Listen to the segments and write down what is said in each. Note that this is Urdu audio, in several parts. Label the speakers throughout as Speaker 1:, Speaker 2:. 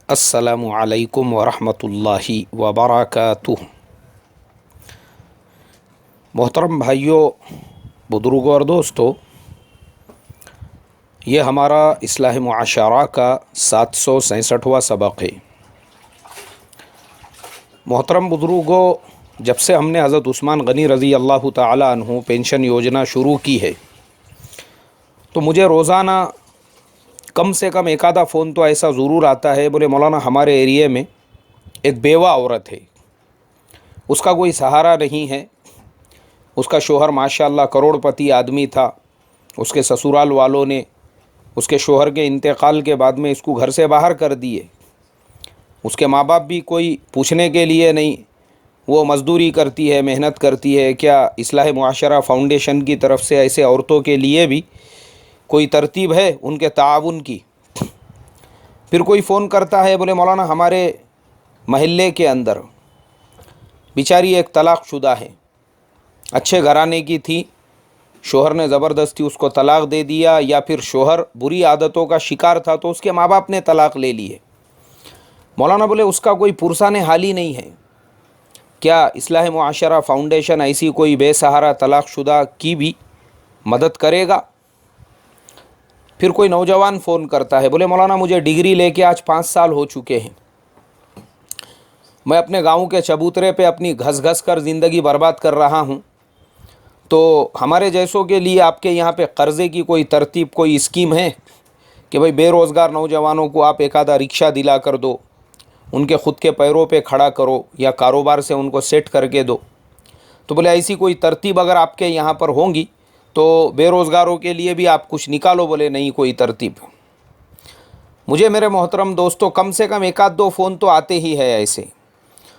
Speaker 1: السلام علیکم ورحمۃ اللہ وبرکاتہ۔ محترم بھائیوں، بزرگوں اور دوستوں، یہ ہمارا اصلاح معاشرہ کا 766واں سبق ہے۔ محترم بزرگوں، جب سے ہم نے حضرت عثمان غنی رضی اللہ تعالی عنہ پینشن یوجنا شروع کی ہے تو مجھے روزانہ کم سے کم ایک آدھا فون تو ایسا ضرور آتا ہے، بولے مولانا ہمارے ایریے میں ایک بیوہ عورت ہے، اس کا کوئی سہارا نہیں ہے، اس کا شوہر ماشاءاللہ کروڑ پتی آدمی تھا، اس کے سسرال والوں نے اس کے شوہر کے انتقال کے بعد میں اس کو گھر سے باہر کر دیے، اس کے ماں باپ بھی کوئی پوچھنے کے لیے نہیں، وہ مزدوری کرتی ہے، محنت کرتی ہے۔ کیا اصلاح معاشرہ فاؤنڈیشن کی طرف سے ایسے عورتوں کے لیے بھی کوئی ترتیب ہے ان کے تعاون کی؟ پھر کوئی فون کرتا ہے، بولے مولانا ہمارے محلے کے اندر بیچاری ایک طلاق شدہ ہے، اچھے گھرانے کی تھی، شوہر نے زبردستی اس کو طلاق دے دیا، یا پھر شوہر بری عادتوں کا شکار تھا تو اس کے ماں باپ نے طلاق لے لی ہے۔ مولانا بولے اس کا کوئی پرسان حال ہی نہیں ہے، کیا اصلاح معاشرہ فاؤنڈیشن ایسی کوئی بے سہارا طلاق شدہ کی بھی مدد کرے گا؟ پھر کوئی نوجوان فون کرتا ہے، بولے مولانا مجھے ڈگری لے کے آج 5 سال ہو چکے ہیں، میں اپنے گاؤں کے چبوترے پہ اپنی گھس گھس کر زندگی برباد کر رہا ہوں، تو ہمارے جیسوں کے لیے آپ کے یہاں پہ قرضے کی کوئی ترتیب، کوئی اسکیم ہے کہ بھئی بے روزگار نوجوانوں کو آپ ایک آدھا رکشہ دلا کر دو، ان کے خود کے پیروں پہ کھڑا کرو، یا کاروبار سے ان کو سیٹ کر کے دو؟ تو بولے ایسی کوئی ترتیب اگر آپ کے یہاں پر ہوں گی تو بے روزگاروں کے لیے بھی آپ کچھ نکالو۔ بولے نہیں کوئی ترتیب۔ مجھے میرے محترم دوستوں کم سے کم ایک آدھ دو فون تو آتے ہی ہے ایسے،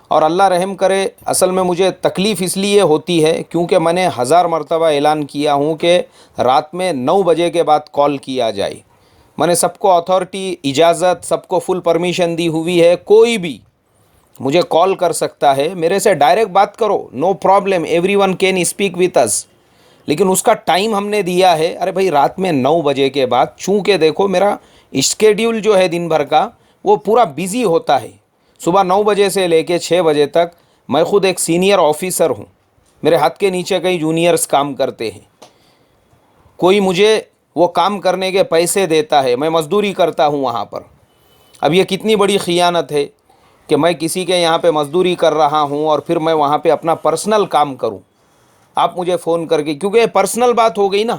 Speaker 1: اور اللہ رحم کرے، اصل میں مجھے تکلیف اس لیے ہوتی ہے کیونکہ میں نے 1000 مرتبہ اعلان کیا ہوں کہ رات میں 9 بجے کے بعد کال کیا جائے، میں نے سب کو اتھارٹی اجازت، سب کو فل پرمیشن دی ہوئی ہے، کوئی بھی مجھے کال کر سکتا ہے، میرے سے ڈائریکٹ بات کرو، no problem, everyone can speak with us, لیکن اس کا ٹائم ہم نے دیا ہے، ارے بھائی رات میں 9 بجے کے بعد، چونکہ دیکھو میرا اسکیڈیول جو ہے دن بھر کا وہ پورا بیزی ہوتا ہے، صبح 9 بجے سے لے کے 6 بجے تک میں خود ایک سینئر آفیسر ہوں، میرے ہاتھ کے نیچے کئی جونیئرز کام کرتے ہیں، کوئی مجھے وہ کام کرنے کے پیسے دیتا ہے، میں مزدوری کرتا ہوں وہاں پر۔ اب یہ کتنی بڑی خیانت ہے کہ میں کسی کے یہاں پہ مزدوری کر رہا ہوں اور پھر میں وہاں پہ اپنا پرسنل کام کروں، آپ مجھے فون کر کے، کیونکہ یہ پرسنل بات ہو گئی نا،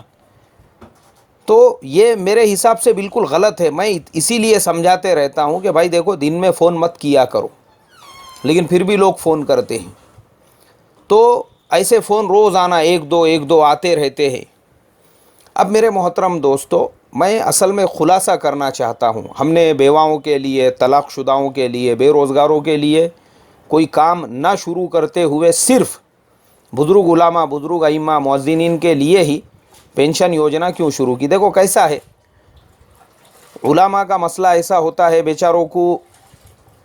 Speaker 1: تو یہ میرے حساب سے بالکل غلط ہے۔ میں اسی لیے سمجھاتے رہتا ہوں کہ بھائی دیکھو دن میں فون مت کیا کرو، لیکن پھر بھی لوگ فون کرتے ہیں، تو ایسے فون روزانہ ایک دو آتے رہتے ہیں۔ اب میرے محترم دوستو، میں اصل میں خلاصہ کرنا چاہتا ہوں، ہم نے بیواؤں کے لیے، طلاق شداؤں کے لیے، بے روزگاروں کے لیے کوئی کام نہ شروع کرتے ہوئے صرف بزرگ علماء، بزرگ ائمہ، مؤذنین کے لیے ہی پینشن یوجنا کیوں شروع کی؟ دیکھو کیسا ہے، علماء کا مسئلہ ایسا ہوتا ہے، بیچاروں کو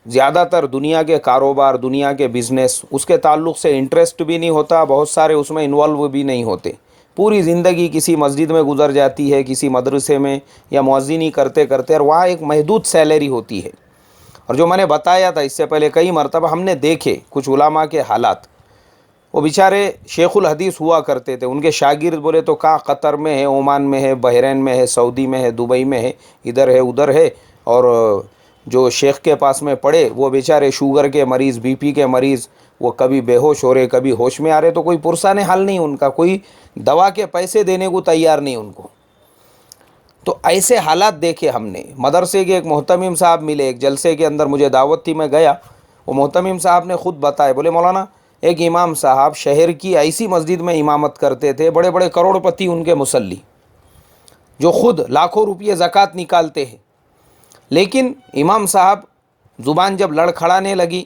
Speaker 1: زیادہ تر دنیا کے کاروبار، دنیا کے بزنس، اس کے تعلق سے انٹرسٹ بھی نہیں ہوتا، بہت سارے اس میں انوالو بھی نہیں ہوتے، پوری زندگی کسی مسجد میں گزر جاتی ہے، کسی مدرسے میں، یا مؤذنی کرتے کرتے، اور وہاں ایک محدود سیلری ہوتی ہے۔ اور جو میں نے بتایا تھا اس سے پہلے کئی مرتبہ، ہم نے دیکھے کچھ علماء کے حالات، وہ بیچارے شیخ الحدیث ہوا کرتے تھے، ان کے شاگرد بولے تو کہاں قطر میں ہے، عمان میں ہے، بحرین میں ہے، سعودی میں ہے، دبئی میں ہے، ادھر ہے ادھر ہے، اور جو شیخ کے پاس میں پڑے وہ بیچارے شوگر کے مریض، بی پی کے مریض، وہ کبھی بے ہوش ہو رہے، کبھی ہوش میں آ رہے، تو کوئی پرسان حال نہیں ان کا، کوئی دوا کے پیسے دینے کو تیار نہیں ان کو۔ تو ایسے حالات دیکھے ہم نے۔ مدرسے کے ایک محتمم صاحب ملے، ایک جلسے کے اندر مجھے دعوت تھی، میں گیا، وہ محتمم صاحب نے خود بتایا، بولے مولانا ایک امام صاحب شہر کی ایسی مسجد میں امامت کرتے تھے، بڑے بڑے کروڑ پتی ان کے مصلی، جو خود لاکھوں روپئے زکوٰۃ نکالتے ہیں، لیکن امام صاحب زبان جب لڑکھڑانے لگی،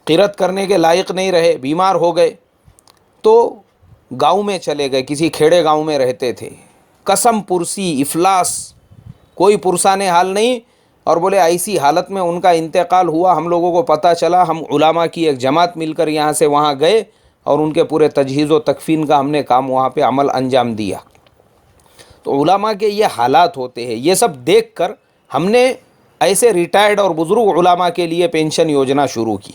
Speaker 1: قرت کرنے کے لائق نہیں رہے، بیمار ہو گئے، تو گاؤں میں چلے گئے، کسی کھیڑے گاؤں میں رہتے تھے، قسم پرسی، افلاس، کوئی پرسان حال نہیں، اور بولے ایسی حالت میں ان کا انتقال ہوا، ہم لوگوں کو پتہ چلا، ہم علماء کی ایک جماعت مل کر یہاں سے وہاں گئے، اور ان کے پورے تجہیز و تکفین کا ہم نے کام وہاں پہ عمل انجام دیا۔ تو علماء کے یہ حالات ہوتے ہیں، یہ سب دیکھ کر ہم نے ایسے ریٹائرڈ اور بزرگ علماء کے لیے پینشن یوجنا شروع کی۔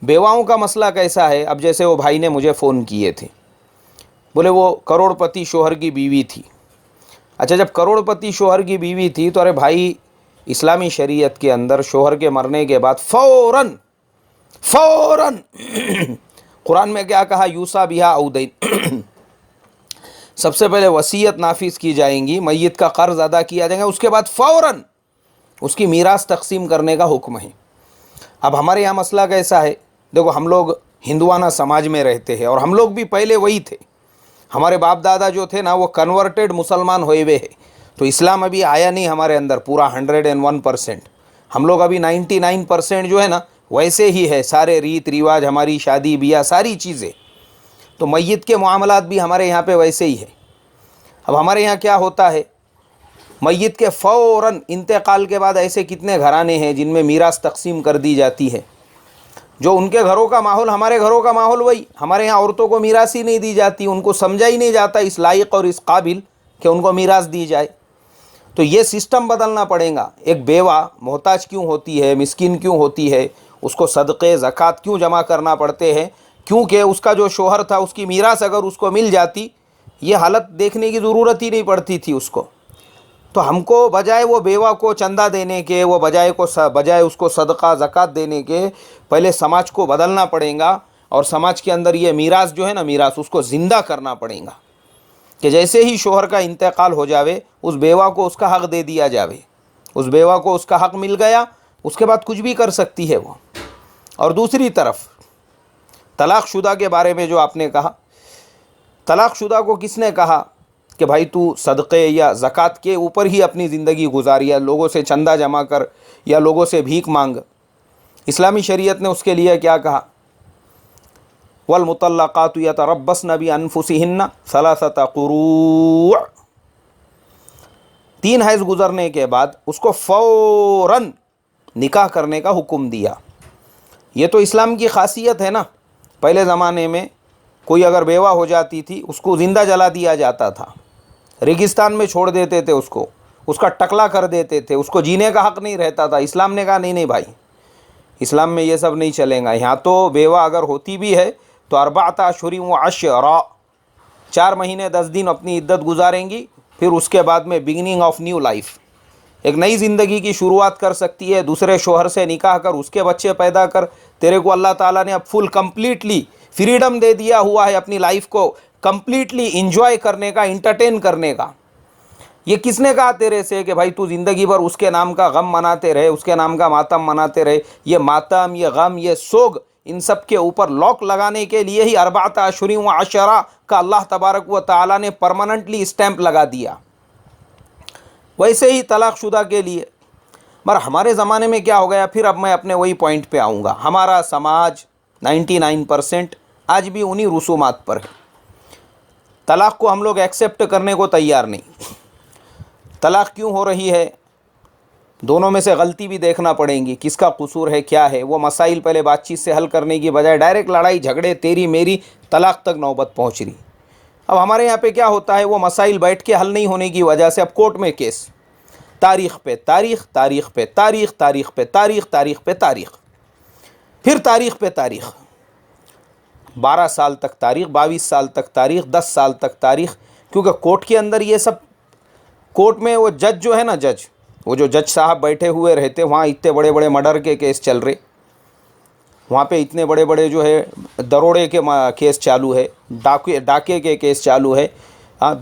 Speaker 1: بیواؤں کا مسئلہ کیسا ہے؟ اب جیسے وہ بھائی نے مجھے فون کیے تھے، بولے وہ کروڑ پتی شوہر کی بیوی تھی۔ اچھا، جب کروڑ پتی شوہر کی بیوی تھی تو ارے بھائی، اسلامی شریعت کے اندر شوہر کے مرنے کے بعد فوراً قرآن میں کیا کہا؟ یوصی بہا او دین، سب سے پہلے وصیت نافذ کی جائیں گی، میت کا قرض ادا کیا جائے گا، اس کے بعد فوراً اس کی میراث تقسیم کرنے کا حکم ہے۔ اب ہمارے یہاں مسئلہ کیسا ہے؟ دیکھو، ہم لوگ ہندوانہ سماج میں رہتے ہیں، اور ہم لوگ بھی پہلے وہی تھے، ہمارے باپ دادا جو تھے نا وہ کنورٹڈ مسلمان ہوئے ہوئے ہیں، تو اسلام ابھی آیا نہیں ہمارے اندر پورا 101%، ہم لوگ ابھی 99% جو ہے نا ویسے ہی ہے، سارے ریت رواج، ہماری شادی بیاہ، ساری چیزیں، تو میت کے معاملات بھی ہمارے یہاں پہ ویسے ہی ہے۔ اب ہمارے یہاں کیا ہوتا ہے، میت کے فوراً انتقال کے بعد ایسے کتنے گھرانے ہیں جن میں میراث تقسیم کر دی جاتی ہے، جو ان کے گھروں کا ماحول ہمارے گھروں کا ماحول وہی، ہمارے یہاں عورتوں کو میراث ہی نہیں دی جاتی، ان کو سمجھا ہی نہیں جاتا اس لائق اور اس قابل کہ ان کو میراث دی جائے۔ تو یہ سسٹم بدلنا پڑے گا۔ ایک بیوہ محتاج کیوں ہوتی ہے، مسکین کیوں ہوتی ہے، اس کو صدقے زکوٰۃ کیوں جمع کرنا پڑتے ہیں؟ کیونکہ اس کا جو شوہر تھا اس کی میراث اگر اس کو مل جاتی، یہ حالت دیکھنے کی ضرورت ہی نہیں پڑتی تھی اس کو۔ تو ہم کو بجائے وہ بیوہ کو چندہ دینے کے، وہ بجائے اس کو صدقہ زکوٰۃ دینے کے، پہلے سماج کو بدلنا پڑے گا، اور سماج کے اندر یہ میراث جو ہے نا، میراث اس کو زندہ کرنا پڑے گا، کہ جیسے ہی شوہر کا انتقال ہو جاوے اس بیوہ کو اس کا حق دے دیا جاوے، اس بیوہ کو اس کا حق مل گیا، اس کے بعد کچھ بھی کر سکتی ہے وہ۔ اور دوسری طرف طلاق شدہ کے بارے میں جو آپ نے کہا، طلاق شدہ کو کس نے کہا کہ بھائی تو صدقے یا زکوٰۃ کے اوپر ہی اپنی زندگی گزار، یا لوگوں سے چندہ جمع کر، یا لوگوں سے بھیک مانگ؟ اسلامی شریعت نے اس کے لیے کیا کہا؟ والمطلقات یتربصن بانفسہن ثلاثۃ قروء، 3 حیض گزرنے کے بعد اس کو فوراً نکاح کرنے کا حکم دیا۔ یہ تو اسلام کی خاصیت ہے نا۔ پہلے زمانے میں کوئی اگر بیوہ ہو جاتی تھی اس کو زندہ جلا دیا جاتا تھا، ریگستان میں چھوڑ دیتے تھے اس کو، اس کا ٹکلا کر دیتے تھے، اس کو جینے کا حق نہیں رہتا تھا۔ اسلام نے کہا نہیں بھائی، اسلام میں یہ سب نہیں چلیں گا، یہاں تو بیوہ اگر ہوتی بھی ہے تو 4 اشہر و عشرہ، 4 مہینے 10 دن اپنی عدت گزاریں گی، پھر اس کے بعد میں بگننگ آف نیو لائف، ایک نئی زندگی کی شروعات کر سکتی ہے، دوسرے شوہر سے نکاح کر اس کے بچے پیدا کر۔ تیرے کو اللہ تعالیٰ نے اب فل کمپلیٹلی فریڈم دے دیا ہوا ہے اپنی لائف کو کمپلیٹلی انجوائے کرنے کا، انٹرٹین کرنے کا۔ یہ کس نے کہا تیرے سے کہ بھائی تو زندگی بھر اس کے نام کا غم مناتے رہے، اس کے نام کا ماتم مناتے رہے؟ یہ ماتم، یہ غم، یہ سوگ، ان سب کے اوپر لاک لگانے کے لیے ہی 4 اشہر و عشرہ کا اللہ تبارک و تعالیٰ نے پرماننٹلی اسٹیمپ لگا دیا۔ ویسے ہی طلاق شدہ کے لیے، مگر ہمارے زمانے میں کیا ہو گیا؟ پھر اب میں اپنے وہی پوائنٹ پہ آؤں گا، ہمارا سماج 99% آج بھی انہی رسومات پر ہے۔ طلاق کو ہم لوگ ایکسیپٹ کرنے کو تیار نہیں۔ طلاق کیوں ہو رہی ہے؟ دونوں میں سے غلطی بھی دیکھنا پڑیں گی، کس کا قصور ہے، کیا ہے وہ مسائل پہلے بات چیت سے حل کرنے کی بجائے ڈائریکٹ لڑائی جھگڑے، تیری میری، طلاق تک نوبت پہنچ رہی۔ اب ہمارے یہاں پہ کیا ہوتا ہے، وہ مسائل بیٹھ کے حل نہیں ہونے کی وجہ سے اب کورٹ میں کیس، تاریخ پہ تاریخ، تاریخ پہ تاریخ، تاریخ پہ تاریخ، تاریخ پہ تاریخ، پھر تاریخ پہ تاریخ، 12 سال تک تاریخ، 22 سال تک تاریخ، 10 سال تک تاریخ، کیونکہ کورٹ کے اندر یہ سب، کورٹ میں وہ جج جو ہے نا، وہ جو جج صاحب بیٹھے ہوئے رہتے، وہاں اتنے بڑے بڑے مرڈر کے کیس چل رہے، وہاں پہ اتنے بڑے بڑے جو ہے دروڑے کے کیس چالو ہے، ڈاکے کے کیس چالو ہے،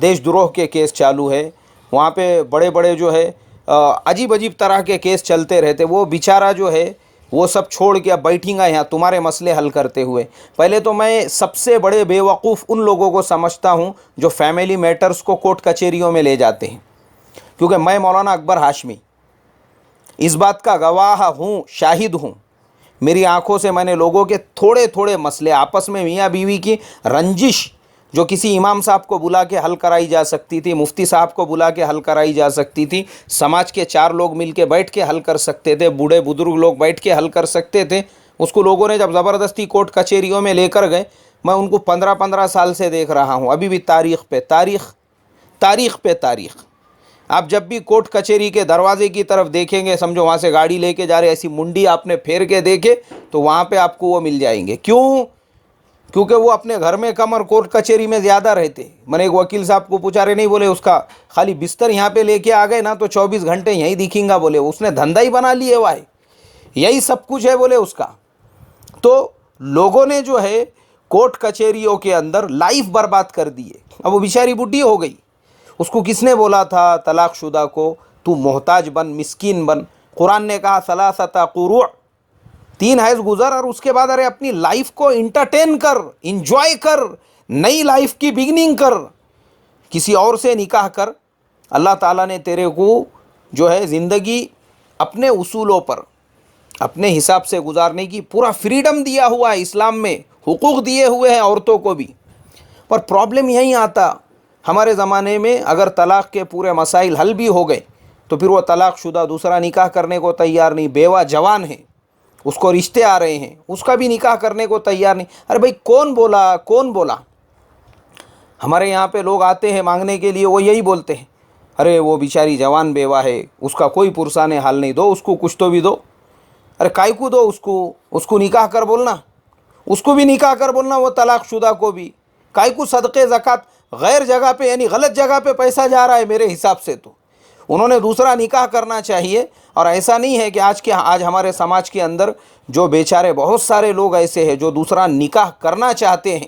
Speaker 1: دیش دروہ کے کیس چالو ہے، وہاں پہ بڑے بڑے جو ہے عجیب عجیب طرح کے کیس چلتے رہتے۔ وہ بیچارہ جو ہے وہ سب چھوڑ کے اب بیٹھیں گا یہاں تمہارے مسئلے حل کرتے ہوئے۔ پہلے تو میں سب سے بڑے بے وقوف ان لوگوں کو سمجھتا ہوں جو فیملی میٹرز کو کورٹ کچہریوں میں لے جاتے ہیں، کیونکہ میں مولانا اکبر ہاشمی اس بات کا گواہ ہوں، شاہد ہوں، میری آنکھوں سے میں نے لوگوں کے تھوڑے تھوڑے مسئلے آپس میں میاں بیوی کی رنجش جو کسی امام صاحب کو بلا کے حل کرائی جا سکتی تھی، مفتی صاحب کو بلا کے حل کرائی جا سکتی تھی، سماج کے 4 لوگ مل کے بیٹھ کے حل کر سکتے تھے، بوڑھے بزرگ لوگ بیٹھ کے حل کر سکتے تھے، اس کو لوگوں نے جب زبردستی کورٹ کچہریوں میں لے کر گئے۔ میں ان کو 15 سال سے دیکھ رہا ہوں، ابھی بھی تاریخ پہ تاریخ، تاریخ پہ تاریخ۔ آپ جب بھی کورٹ کچہری کے دروازے کی طرف دیکھیں گے، سمجھو وہاں سے گاڑی لے کے جا رہے، ایسی منڈی آپ نے پھیر کے دیکھے تو وہاں پہ آپ کو وہ مل جائیں گے. کیوں؟ کیونکہ وہ اپنے گھر میں کم اور کورٹ کچہری میں زیادہ رہتے. میں نے ایک وکیل صاحب کو پوچھا، رہے نہیں بولے اس کا خالی بستر یہاں پہ لے کے آ گئے نا تو 24 گھنٹے یہیں دکھیں گا. بولے اس نے دھندا ہی بنا لیے ہوا ہے، یہی سب کچھ ہے بولے اس کا. تو لوگوں نے جو ہے کورٹ کچہریوں کے اندر لائف برباد کر دی ہے. اب وہ بیچاری بڈھی ہو گئی، اس کو کس نے بولا تھا طلاق شدہ کو تو محتاج بن، مسکین بن؟ قرآن نے کہا ثلاثۃ قروء، 3 حیض گزر، اور اس کے بعد ارے اپنی لائف کو انٹرٹین کر، انجوائے کر، نئی لائف کی بگننگ کر، کسی اور سے نکاح کر. اللہ تعالیٰ نے تیرے کو جو ہے زندگی اپنے اصولوں پر، اپنے حساب سے گزارنے کی پورا فریڈم دیا ہوا ہے. اسلام میں حقوق دیے ہوئے ہیں عورتوں کو بھی. پر پرابلم یہیں آتا ہمارے زمانے میں، اگر طلاق کے پورے مسائل حل بھی ہو گئے تو پھر وہ طلاق شدہ دوسرا نکاح کرنے کو تیار نہیں. بیوہ جوان ہے، اس کو رشتے آ رہے ہیں، اس کا بھی نکاح کرنے کو تیار نہیں. ارے بھائی کون بولا؟ کون بولا؟ ہمارے یہاں پہ لوگ آتے ہیں مانگنے کے لیے، وہ یہی بولتے ہیں، ارے وہ بیچاری جوان بیوہ ہے، اس کا کوئی پرسان حال نہیں، دو اس کو کچھ تو بھی دو. ارے کائی کو دو اس کو نکاح کر بولنا، اس کو بھی نکاح کر بولنا، وہ طلاق شدہ کو بھی. کائی کو صدقے زکوٰۃ غیر جگہ پہ، یعنی غلط جگہ پہ پیسہ جا رہا ہے میرے حساب سے. تو انہوں نے دوسرا نکاح کرنا چاہیے. اور ایسا نہیں ہے کہ آج ہمارے سماج کے اندر جو بیچارے بہت سارے لوگ ایسے ہیں جو دوسرا نکاح کرنا چاہتے ہیں،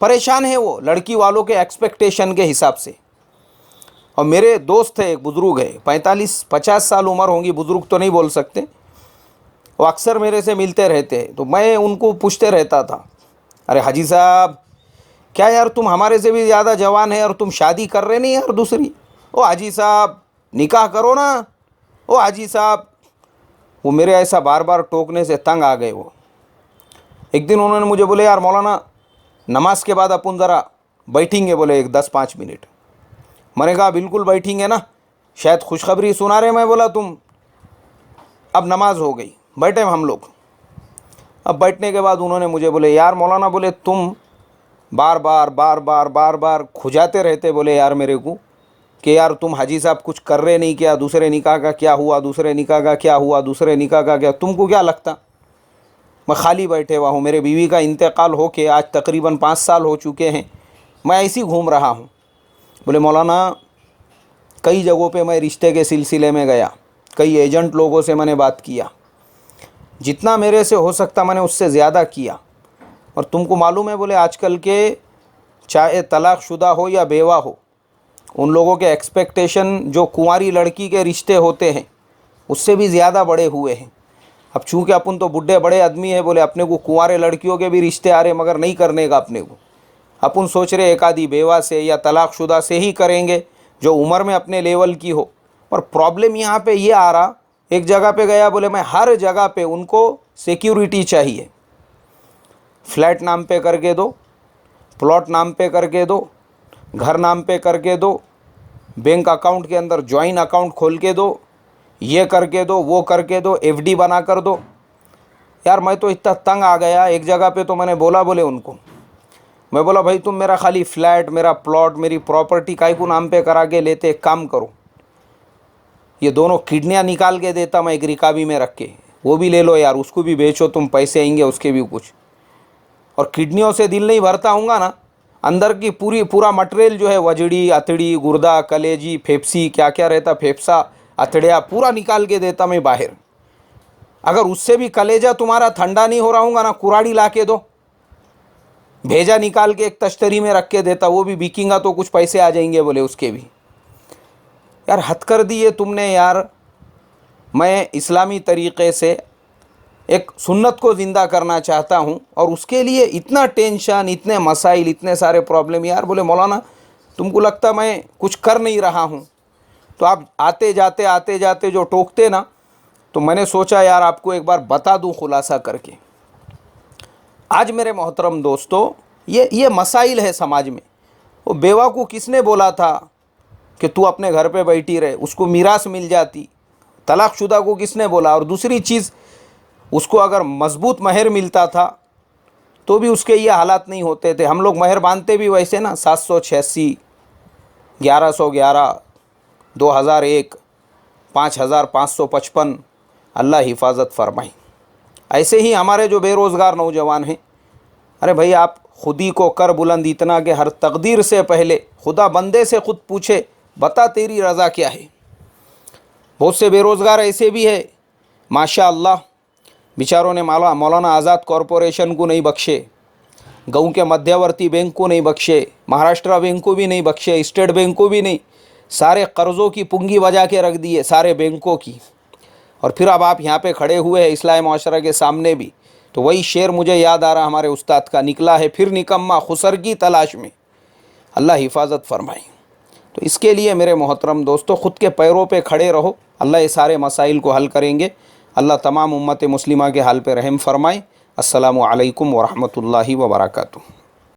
Speaker 1: پریشان ہیں وہ لڑکی والوں کے ایکسپیکٹیشن کے حساب سے. اور میرے دوست ہے، ایک بزرگ ہے، 45-50 سال عمر ہوں گی، بزرگ تو نہیں بول سکتے، وہ اکثر میرے سے ملتے رہتے ہیں. تو میں ان کو پوچھتے رہتا تھا، ارے حاجی صاحب کیا یار تم ہمارے سے بھی زیادہ جوان ہے اور تم شادی کر رہے نہیں یار دوسری؟ او حاجی صاحب نکاح کرو نا، او حاجی صاحب. وہ میرے ایسا بار بار ٹوکنے سے تنگ آ گئے. وہ ایک دن انہوں نے مجھے بولے، یار مولانا نماز کے بعد اپن ذرا بیٹھیں گے، بولے 10-5 منٹ. میں نے کہا بالکل بیٹھیں گے نا، شاید خوشخبری سنا رہے. میں بولا تم، اب نماز ہو گئی، بیٹھے ہم لوگ. اب بیٹھنے کے بعد انہوں نے مجھے بولے، یار مولانا بولے تم بار بار کھجاتے رہتے، بولے یار میرے کو کہ یار تم حاجی صاحب کچھ کر رہے نہیں، کیا دوسرے نکاح کا کیا ہوا، دوسرے نکاح کا کیا ہوا، دوسرے نکاح کا کیا؟ تم کو کیا لگتا میں خالی بیٹھے ہوا ہوں؟ میرے بیوی کا انتقال ہو کے آج تقریباً 5 سال ہو چکے ہیں، میں ایسی گھوم رہا ہوں. بولے مولانا کئی جگہوں پہ میں رشتے کے سلسلے میں گیا، کئی ایجنٹ لوگوں سے میں نے بات کیا، جتنا میرے سے ہو سکتا میں نے اس سے زیادہ کیا. اور تم کو معلوم ہے بولے آج کل کے چاہے طلاق شدہ ہو یا بیوہ ہو، ان لوگوں کے ایکسپیکٹیشن جو کنواری لڑکی کے رشتے ہوتے ہیں اس سے بھی زیادہ بڑے ہوئے ہیں. اب چونکہ اپن تو بڈھے بڑے آدمی ہیں، بولے اپنے کو کنوارے لڑکیوں کے بھی رشتے آ رہے، مگر نہیں کرنے کا اپنے کو. اپن سوچ رہے ایک آدھی بیوہ سے یا طلاق شدہ سے ہی کریں گے جو عمر میں اپنے لیول کی ہو. اور پرابلم یہاں پہ یہ آ رہا، ایک جگہ پہ گیا، بولے میں ہر جگہ پہ ان کو سیکیورٹی چاہیے، فلیٹ نام پہ کر کے دو، پلاٹ نام پہ کر کے دو، گھر نام پہ کر کے دو، بینک اکاؤنٹ کے اندر جوائن اکاؤنٹ کھول کے دو، یہ کر کے دو، وہ کر کے دو، ایف ڈی بنا کر دو. یار میں تو اتنا تنگ آ گیا. ایک جگہ پہ تو میں نے بولا، بولے ان کو، میں بولا بھائی تم میرا خالی فلیٹ، میرا پلاٹ، میری پراپرٹی کائی کو نام پہ کرا کے لیتے، ایک کام کرو، یہ دونوں کڈنیاں نکال کے دیتا میں ایک رکابی میں رکھ کے، وہ بھی لے لو یار، اس کو بھی بیچو، تم پیسے آئیں گے اس کے بھی کچھ. اور کڈنیوں سے دل نہیں بھرتا ہوں گا نا، اندر کی پورا مٹیریل جو ہے، وجڑی، اتڑی، گردہ، کلیجی، پھیپسی، کیا کیا رہتا، پھیپسا، اتڑیا، پورا نکال کے دیتا میں باہر. اگر اس سے بھی کلیجہ تمہارا ٹھنڈا نہیں ہو رہا ہوں گا نا، کراڑی لا کے دو، بھیجا نکال کے ایک تشتری میں رکھ کے دیتا، وہ بھی بکیں گا تو کچھ پیسے آ جائیں گے، بولے اس کے بھی. یار حد کر دیے تم نے یار. میں اسلامی طریقے سے ایک سنت کو زندہ کرنا چاہتا ہوں، اور اس کے لیے اتنا ٹینشن، اتنے مسائل، اتنے سارے پرابلم. یار بولے مولانا تم کو لگتا میں کچھ کر نہیں رہا ہوں. تو آپ آتے جاتے جو ٹوکتے نا، تو میں نے سوچا یار آپ کو ایک بار بتا دوں خلاصہ کر کے. آج میرے محترم دوستو، یہ مسائل ہے سماج میں. وہ بیوہ کو کس نے بولا تھا کہ تو اپنے گھر پہ بیٹھی رہے، اس کو میراث مل جاتی؟ طلاق شدہ کو کس نے بولا؟ اور دوسری چیز، اس کو اگر مضبوط مہر ملتا تھا تو بھی اس کے یہ حالات نہیں ہوتے تھے. ہم لوگ مہر باندھتے بھی ویسے نا، 786، 1111، 2001 5555 اللہ حفاظت فرمائیں۔ ایسے ہی ہمارے جو بے روزگار نوجوان ہیں، ارے بھائی آپ خود ہی کو کر بلند اتنا کہ ہر تقدیر سے پہلے خدا بندے سے خود پوچھے بتا تیری رضا کیا ہے۔ بہت سے بے روزگار ایسے بھی ہے ماشاء اللہ، بیچاروں نے مولانا آزاد کارپوریشن کو نہیں بخشے، گاؤں کے مدھیاورتی بینک کو نہیں بخشے، مہاراشٹرا بینک کو بھی نہیں بخشے، اسٹیٹ بینک کو بھی نہیں، سارے قرضوں کی پنگی بجا کے رکھ دیے سارے بینکوں کی۔ اور پھر اب آپ یہاں پہ کھڑے ہوئے ہیں اصلاح معاشرہ کے سامنے بھی، تو وہی شعر مجھے یاد آ رہا ہمارے استاد کا، نکلا ہے پھر نکما خسر کی تلاش میں، اللہ حفاظت فرمائے۔ تو اس کے لیے میرے محترم دوستو خود کے پیروں پہ کھڑے رہو، اللہ یہ سارے مسائل کو حل کریں گے۔ اللہ تمام امت مسلمہ کے حال پہ رحم فرمائے۔ السلام علیکم ورحمۃ اللہ وبرکاتہ۔